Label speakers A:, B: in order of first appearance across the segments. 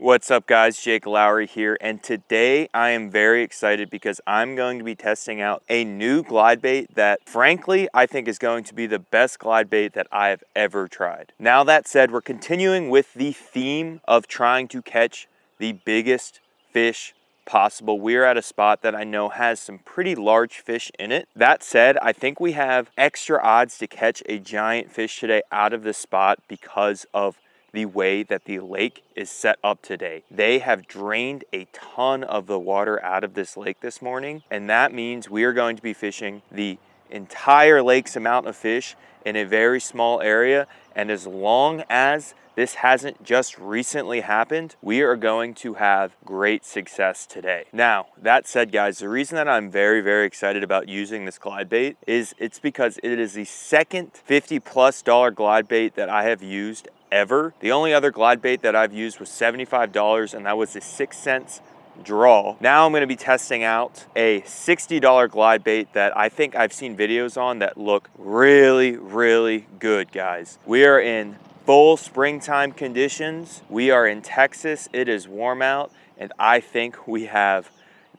A: What's up guys, Jake Lowry here, and today I am very excited because I'm going to be testing out a new glide bait that frankly I think is going to be the best glide bait that I have ever tried. Now that said, we're continuing with the theme of trying to catch the biggest fish possible. We're at a spot that I know has some pretty large fish in it. That said, I think we have extra odds to catch a giant fish today out of this spot because of the way that the lake is set up today. They have drained a ton of the water out of this lake this morning, and that means we are going to be fishing the entire lake's amount of fish in a very small area. And as long as this hasn't just recently happened, we are going to have great success today. Now, that said guys, the reason that I'm very excited about using this glide bait is it's because it is the second $50+ glide bait that I have used ever. The only other glide bait that I've used was $75, and that was the 6 cents draw. Now I'm going to be testing out a $60 glide bait that I think I've seen videos on that look really good, guys. We are in full springtime conditions. We are in Texas. It is warm out, and I think we have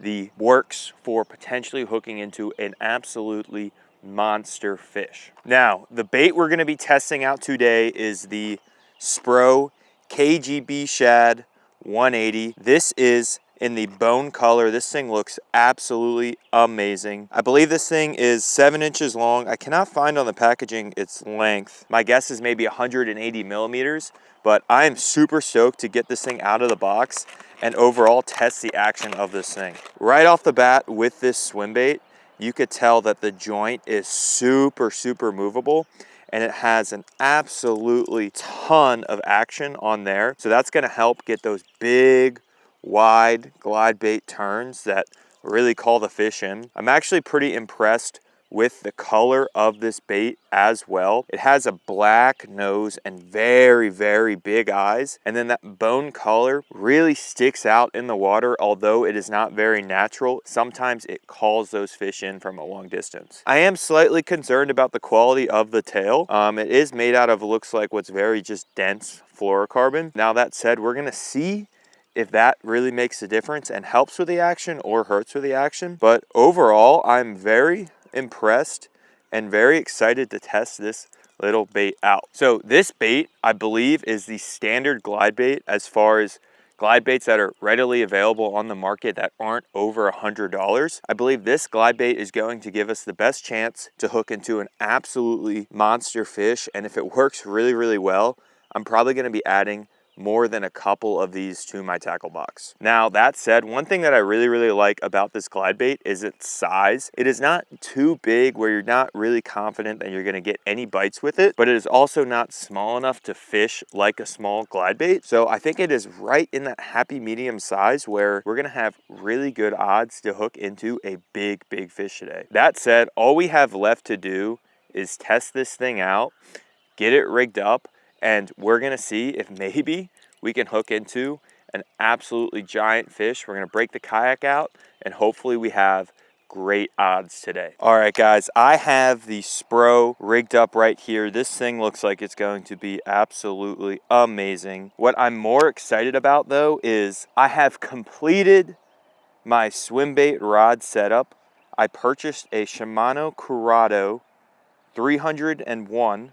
A: the works for potentially hooking into an absolutely monster fish. Now, the bait we're going to be testing out today is the Spro KGB Chad 180. This is in the bone color. This thing looks absolutely amazing. I believe this thing is 7 inches long. I cannot find on the packaging its length. My guess is maybe 180 millimeters, but I am super stoked to get this thing out of the box and overall test the action of this thing. Right off the bat with this swim bait, you could tell that the joint is super movable, and it has an absolutely ton of action on there. So that's gonna help get those big, wide glide bait turns that really call the fish in. I'm actually pretty impressed with the color of this bait as well. It has a black nose and very big eyes, and then that bone color really sticks out in the water. Although it is not very natural, sometimes it calls those fish in from a long distance. I am slightly concerned about the quality of the tail. It is made out of, looks like, what's very just dense fluorocarbon. Now that said, we're gonna see if that really makes a difference and helps with the action or hurts with the action. But overall, I'm very impressed and very excited to test this little bait out. So this bait, I believe, is the standard glide bait as far as glide baits that are readily available on the market that aren't over $100. I believe this glide bait is going to give us the best chance to hook into an absolutely monster fish. And if it works really well, I'm probably going to be adding more than a couple of these to my tackle box. Now that said, one thing that I really like about this glide bait is its size. It is not too big where you're not really confident that you're going to get any bites with it, but it is also not small enough to fish like a small glide bait. So I think it is right in that happy medium size where we're going to have really good odds to hook into a big fish today. That said, all we have left to do is test this thing out, get it rigged up, and we're gonna see if maybe we can hook into an absolutely giant fish. We're gonna break the kayak out, and hopefully we have great odds today. All right guys, I have the Spro rigged up right here. This thing looks like it's going to be absolutely amazing. What I'm more excited about though is I have completed my swim bait rod setup. I purchased a Shimano Curado 301.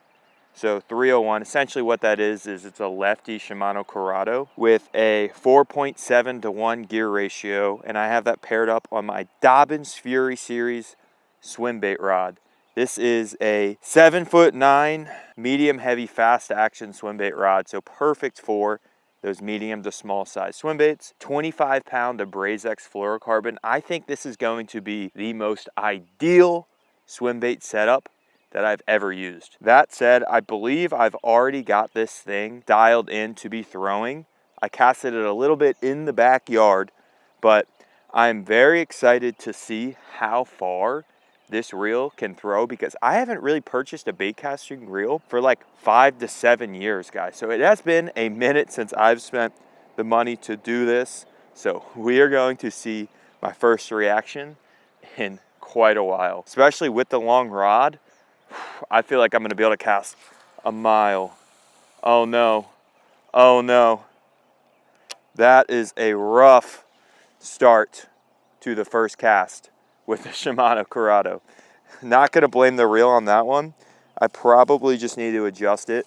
A: So 301, essentially what that is it's a lefty Shimano Curado with a 4.7-to-1 gear ratio, and I have that paired up on my Dobbins Fury Series swim bait rod. This is a 7'9" medium heavy fast action swim bait rod, so perfect for those medium to small size swim baits. 25-pound Abrazex fluorocarbon. I think this is going to be the most ideal swim bait setup that I've ever used. That said, I believe I've already got this thing dialed in to be throwing. I casted it a little bit in the backyard, but I'm very excited to see how far this reel can throw because I haven't really purchased a bait casting reel for like 5 to 7 years, guys. So it has been a minute since I've spent the money to do this. So we are going to see my first reaction in quite a while, especially with the long rod. I feel like I'm going to be able to cast a mile. Oh no. Oh no. That is a rough start to the first cast with the Shimano Curado. Not gonna blame the reel on that one. I probably just need to adjust it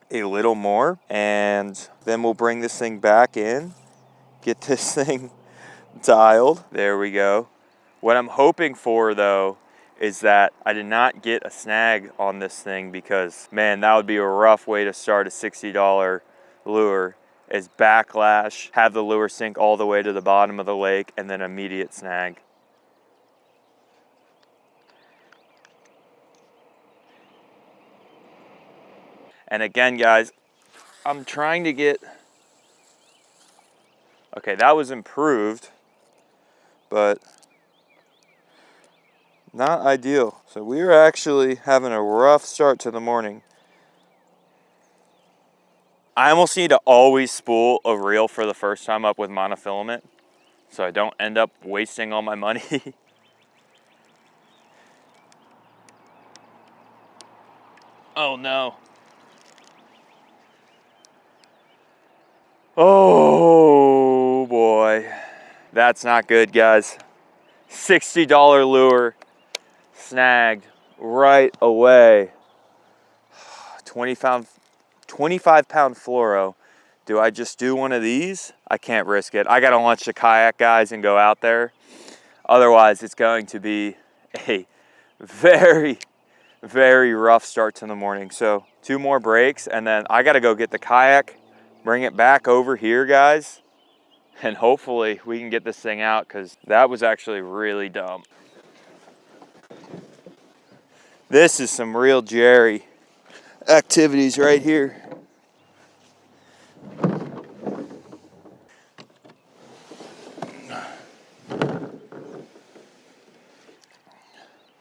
A: a little more, and then we'll bring this thing back in, get this thing dialed. There we go. What I'm hoping for though is that I did not get a snag on this thing, because man, that would be a rough way to start a $60 lure, is backlash, have the lure sink all the way to the bottom of the lake, and then immediate snag. And again, guys, I'm trying to get, okay, that was improved, but not ideal. So we are actually having a rough start to the morning. I almost need to always spool a reel for the first time up with monofilament, so I don't end up wasting all my money. Oh no. Oh boy. That's not good, guys. $60 lure snagged right away. 25 pound fluoro. Do I just do one of these? I can't risk it. I gotta launch the kayak, guys, and go out there. Otherwise, it's going to be a very, very rough start to the morning. So 2 more breaks, and then I gotta go get the kayak, bring it back over here, guys, and hopefully we can get this thing out, because that was actually really dumb. This is some real Jerry activities right here.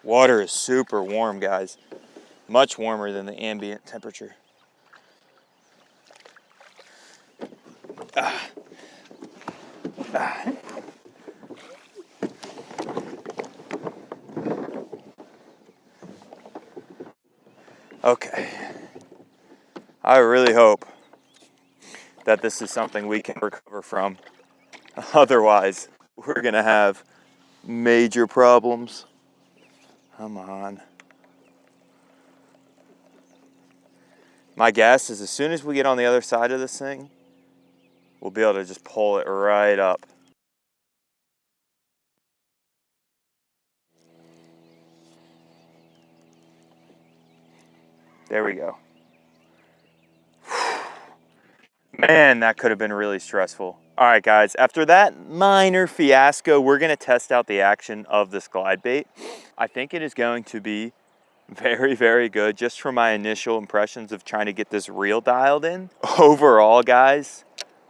A: Water is super warm, guys. Much warmer than the ambient temperature. Okay. I really hope that this is something we can recover from. Otherwise, we're gonna have major problems. Come on. My guess is as soon as we get on the other side of this thing, we'll be able to just pull it right up. There we go. Man, that could have been really stressful. All right, guys, after that minor fiasco, we're gonna test out the action of this glide bait. I think it is going to be very, very good, just from my initial impressions of trying to get this reel dialed in. Overall, guys,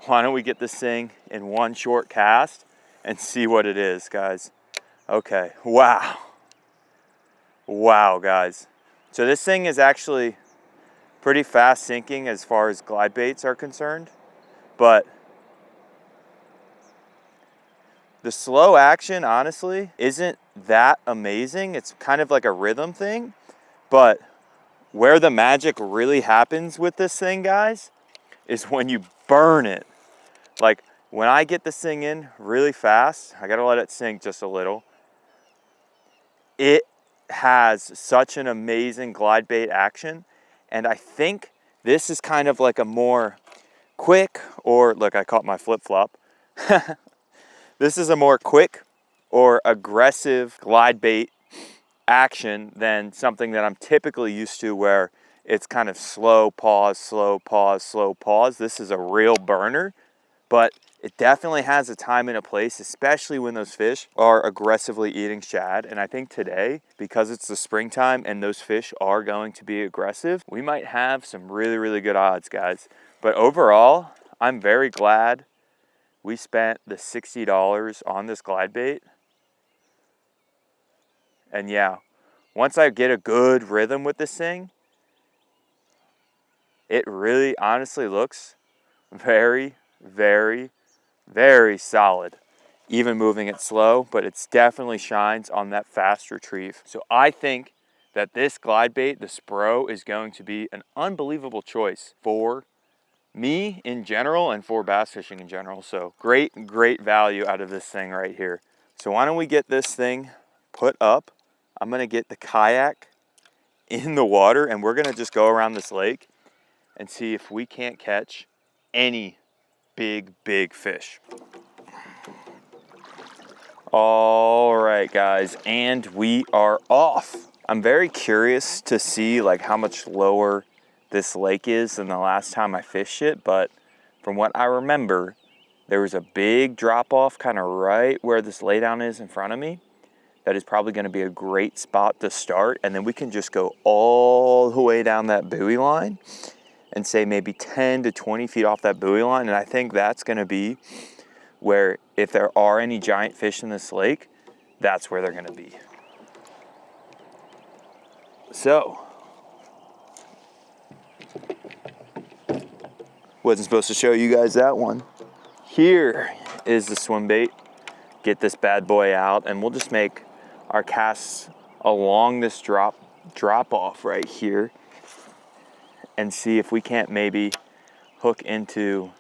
A: why don't we get this thing in one short cast and see what it is, guys. Okay, wow. Wow, guys. So this thing is actually pretty fast sinking as far as glide baits are concerned, but the slow action, honestly, isn't that amazing. It's kind of like a rhythm thing, but where the magic really happens with this thing, guys, is when you burn it. Like when I get this thing in really fast, I gotta let it sink just a little. It has such an amazing glide bait action. And I think this is kind of like a more quick, or look, I caught my flip-flop. This is a more quick or aggressive glide bait action than something that I'm typically used to, where it's kind of slow pause, slow pause, slow pause. This is a real burner, but it definitely has a time and a place, especially when those fish are aggressively eating shad. And I think today, because it's the springtime and those fish are going to be aggressive, we might have some really, really good odds, guys. But overall, I'm very glad we spent the $60 on this glide bait. And yeah, once I get a good rhythm with this thing, it really honestly looks very, very, very solid, even moving it slow, but it definitely shines on that fast retrieve. So I think that this glide bait, the Spro, is going to be an unbelievable choice for me in general and for bass fishing in general. So great value out of this thing right here. So why don't we get this thing put up? I'm gonna get the kayak in the water and we're gonna just go around this lake and see if we can't catch any big fish. All right, guys, and we are off. I'm very curious to see like how much lower this lake is than the last time I fished it, but from what I remember, there was a big drop off kind of right where this laydown is in front of me. That is probably gonna be a great spot to start, and then we can just go all the way down that buoy line and say maybe 10 to 20 feet off that buoy line, and I think that's gonna be where if there are any giant fish in this lake, that's where they're gonna be. So, wasn't supposed to show you guys that one. Here is the swim bait. Get this bad boy out and we'll just make our casts along this drop off right here and see if we can't maybe hook into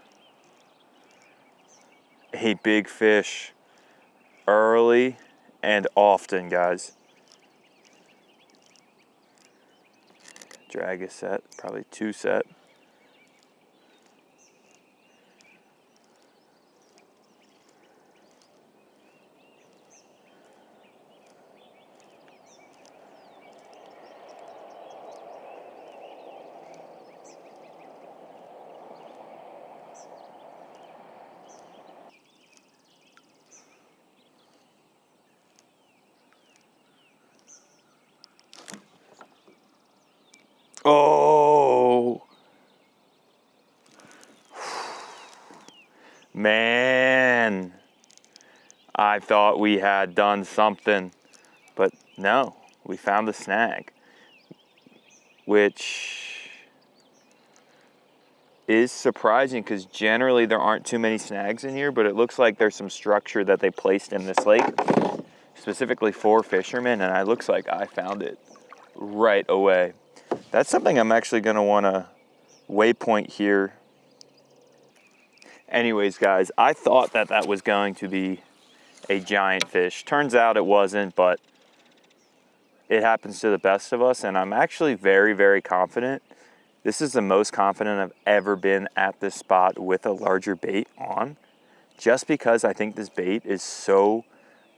A: a big fish early and often, guys. Drag a set, probably 2 set. Oh, man, I thought we had done something, but no, we found a snag, which is surprising because generally there aren't too many snags in here, but it looks like there's some structure that they placed in this lake specifically for fishermen, and it looks like I found it right away. That's something I'm actually gonna wanna waypoint here. Anyways, guys, I thought that that was going to be a giant fish. Turns out it wasn't, but it happens to the best of us, and I'm actually very confident. This is the most confident I've ever been at this spot with a larger bait on, just because I think this bait is so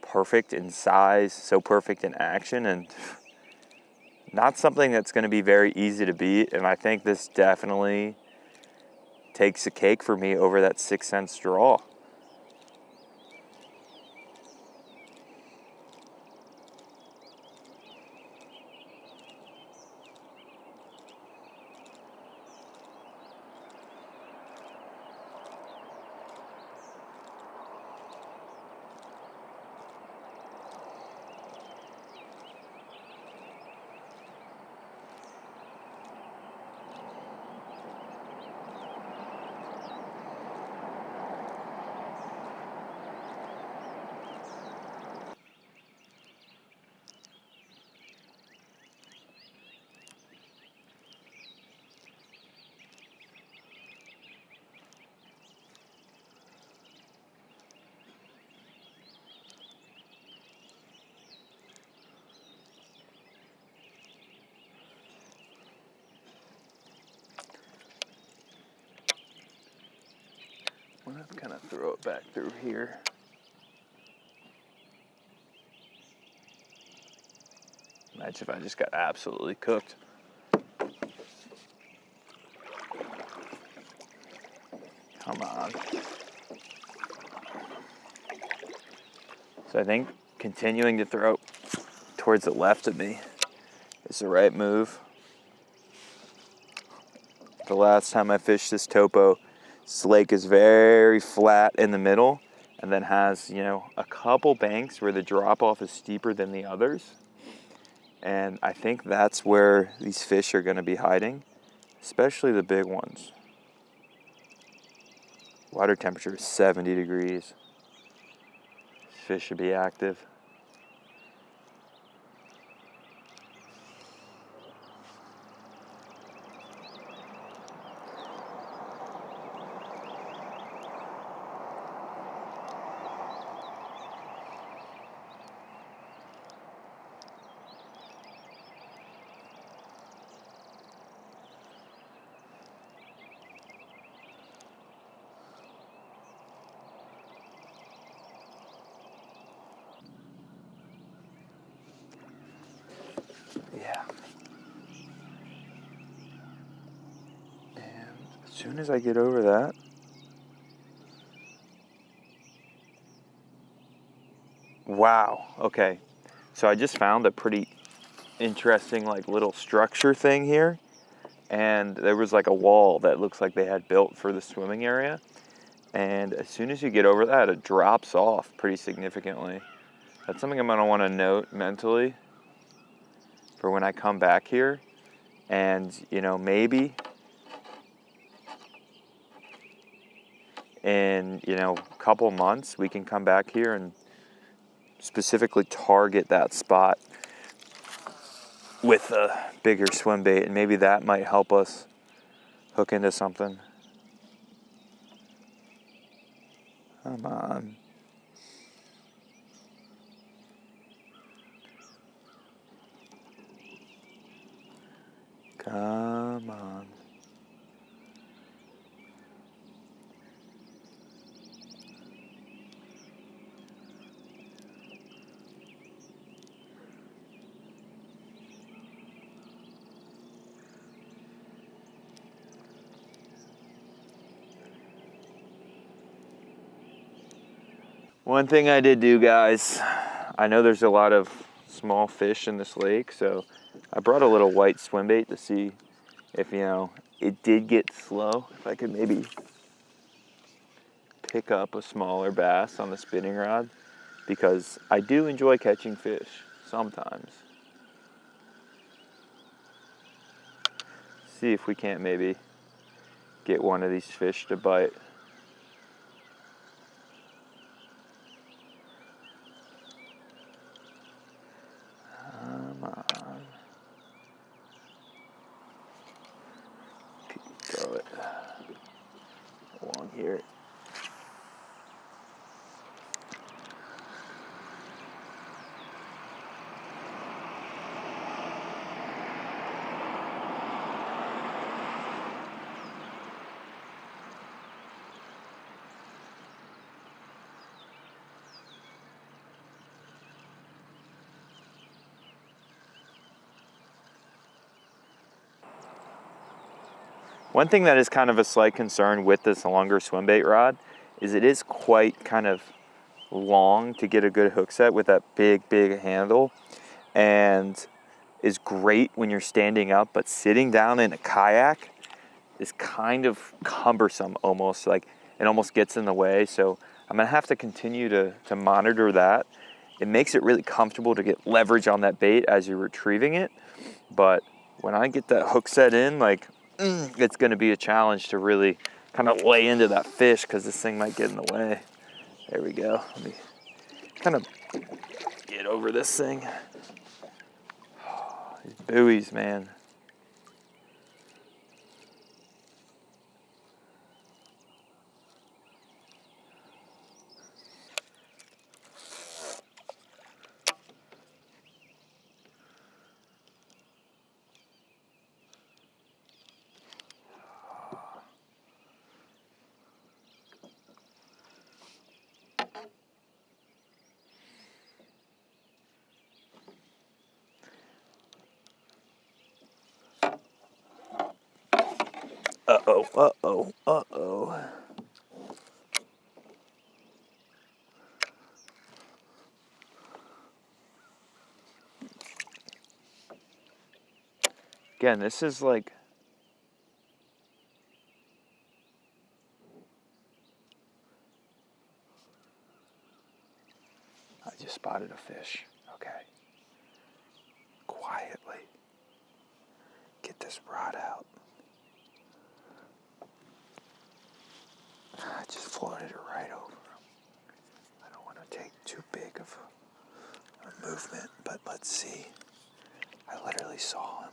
A: perfect in size, so perfect in action, and not something that's gonna be very easy to beat. And I think this definitely takes a cake for me over that 6 cents draw. I'm gonna kind of throw it back through here. Imagine if I just got absolutely cooked. Come on. So I think continuing to throw towards the left of me is the right move. The last time I fished this topo, this lake is very flat in the middle and then has, you know, a couple banks where the drop off is steeper than the others. And I think that's where these fish are gonna be hiding, especially the big ones. Water temperature is 70 degrees. Fish should be active. soon as I get over that. Wow, okay. So I just found a pretty interesting like little structure thing here. And there was like a wall that looks like they had built for the swimming area. And as soon as you get over that, it drops off pretty significantly. That's something I'm gonna wanna note mentally for when I come back here. And, you know, maybe in, you know, a couple months, we can come back here and specifically target that spot with a bigger swim bait, and maybe that might help us hook into something. Come on. Come on. One thing I did do, guys, I know there's a lot of small fish in this lake, so I brought a little white swim bait to see if, you know, it did get slow, if I could maybe pick up a smaller bass on the spinning rod, because I do enjoy catching fish sometimes. See if we can't maybe get one of these fish to bite. Come on. Throw it along here. One thing that is kind of a slight concern with this longer swim bait rod is it is quite kind of long to get a good hook set with that big handle, and is great when you're standing up, but sitting down in a kayak is kind of cumbersome almost, like it almost gets in the way. So I'm gonna have to continue to monitor that. It makes it really comfortable to get leverage on that bait as you're retrieving it, but when I get that hook set in, like it's gonna be a challenge to really kind of lay into that fish because this thing might get in the way. There we go. Let me kind of get over this thing. These buoys, man. Uh-oh, uh-oh, uh-oh. Again, this is like, I just spotted a fish. Okay. Quietly. Get this rod out. I just floated it right over him. I don't want to take too big of a movement, but let's see. I literally saw him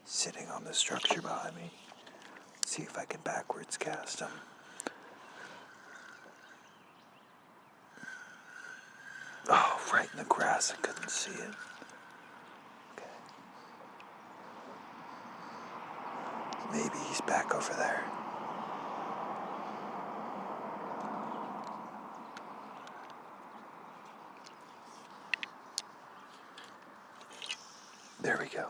A: sitting on the structure behind me. Let's see if I can backwards cast him. Oh, right in the grass. I couldn't see it. Okay. Maybe he's back over there. There we go.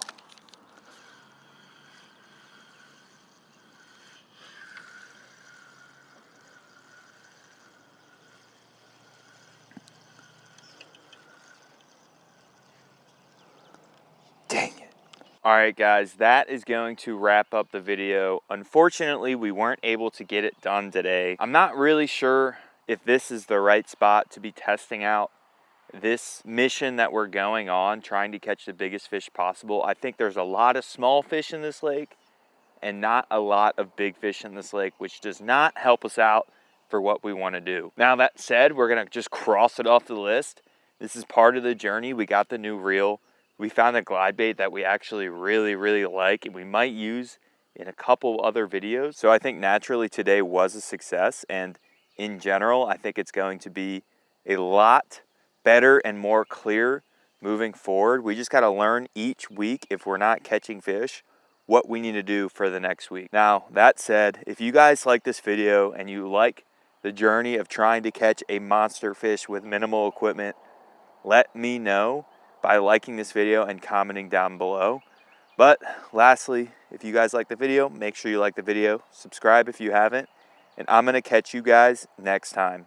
A: All right, guys, that is going to wrap up the video. Unfortunately, we weren't able to get it done today. I'm not really sure if this is the right spot to be testing out this mission that we're going on, trying to catch the biggest fish possible. I think there's a lot of small fish in this lake and not a lot of big fish in this lake, which does not help us out for what we want to do. Now, that said, we're going to just cross it off the list. This is part of the journey. We got the new reel. We found a glide bait that we actually really like and we might use in a couple other videos. So I think naturally today was a success, and in general, I think it's going to be a lot better and more clear moving forward. We just got to learn each week, if we're not catching fish, what we need to do for the next week. Now, that said, if you guys like this video and you like the journey of trying to catch a monster fish with minimal equipment, let me know by liking this video and commenting down below. But lastly, if you guys like the video, make sure you like the video, subscribe if you haven't, and I'm gonna catch you guys next time.